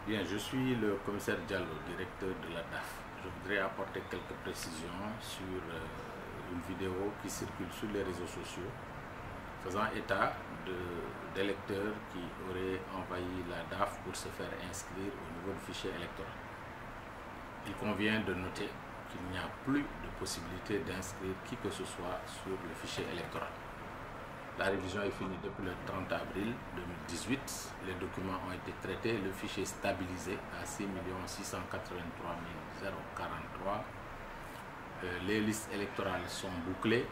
Bien, je suis le commissaire Diallo, directeur de la DAF. Je voudrais apporter quelques précisions sur une vidéo qui circule sur les réseaux sociaux faisant état d'électeurs qui auraient envahi la DAF pour se faire inscrire au niveau du fichier électoral. Il convient de noter qu'il n'y a plus de possibilité d'inscrire qui que ce soit sur le fichier électoral. La révision est finie depuis le 30 avril 2018. Les documents ont été traités, le fichier stabilisé à 6 683 043. Les listes électorales sont bouclées.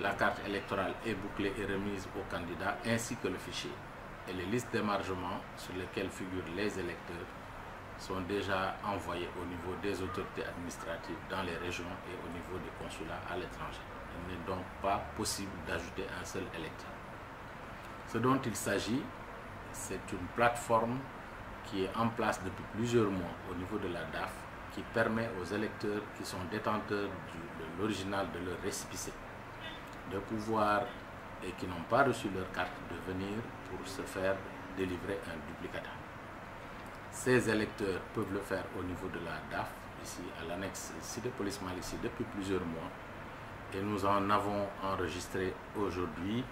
La carte électorale est bouclée et remise aux candidats ainsi que le fichier. Et les listes d'émargement sur lesquelles figurent les électeurs sont déjà envoyées au niveau des autorités administratives dans les régions et au niveau des consulats à l'étranger. Il n'est donc pas possible d'ajouter un seul électeur. Ce dont il s'agit, c'est une plateforme qui est en place depuis plusieurs mois au niveau de la DAF qui permet aux électeurs qui sont détenteurs de l'original de leur récépissé de pouvoir et qui n'ont pas reçu leur carte de venir pour se faire délivrer un duplicata. Ces électeurs peuvent le faire au niveau de la DAF, ici à l'annexe Cité Police Malick depuis plusieurs mois. Et nous en avons enregistré aujourd'hui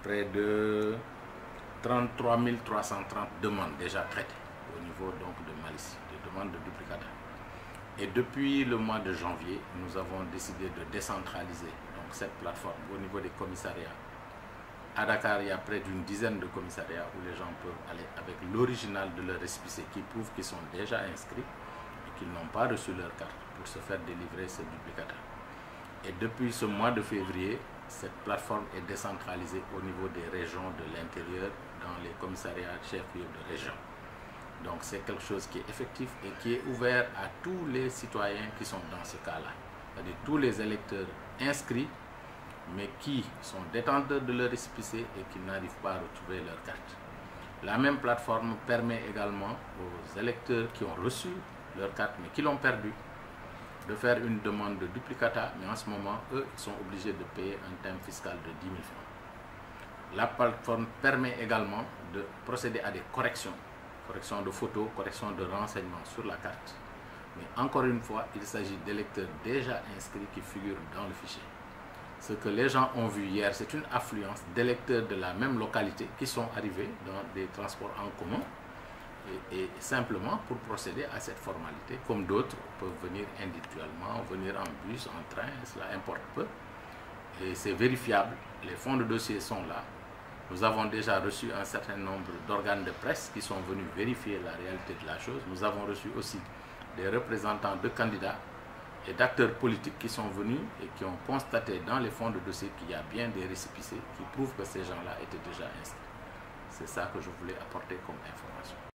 près de 33 330 demandes déjà traitées au niveau donc de Malick, des demandes de duplicata. Et depuis le mois de janvier, nous avons décidé de décentraliser donc cette plateforme au niveau des commissariats. À Dakar, il y a près d'une dizaine de commissariats où les gens peuvent aller avec l'original de leur récépissé qui prouve qu'ils sont déjà inscrits et qu'ils n'ont pas reçu leur carte pour se faire délivrer ce duplicata. Et depuis ce mois de février, cette plateforme est décentralisée au niveau des régions de l'intérieur dans les commissariats chefs-lieux de région. Donc c'est quelque chose qui est effectif et qui est ouvert à tous les citoyens qui sont dans ce cas-là. C'est-à-dire tous les électeurs inscrits, mais qui sont détenteurs de leur récépissé et qui n'arrivent pas à retrouver leur carte. La même plateforme permet également aux électeurs qui ont reçu leur carte mais qui l'ont perdue de faire une demande de duplicata, mais en ce moment, eux, ils sont obligés de payer un thème fiscal de 10 000 francs. La plateforme permet également de procéder à des corrections de photos, corrections de renseignements sur la carte. Mais encore une fois, il s'agit d'électeurs déjà inscrits qui figurent dans le fichier. Ce que les gens ont vu hier, c'est une affluence d'électeurs de la même localité qui sont arrivés dans des transports en commun et simplement pour procéder à cette formalité, comme d'autres peuvent venir individuellement, venir en bus, en train, cela importe peu. Et c'est vérifiable, les fonds de dossier sont là. Nous avons déjà reçu un certain nombre d'organes de presse qui sont venus vérifier la réalité de la chose. Nous avons reçu aussi des représentants de candidats et d'acteurs politiques qui sont venus et qui ont constaté dans les fonds de dossier qu'il y a bien des récépissés qui prouvent que ces gens-là étaient déjà inscrits. C'est ça que je voulais apporter comme information.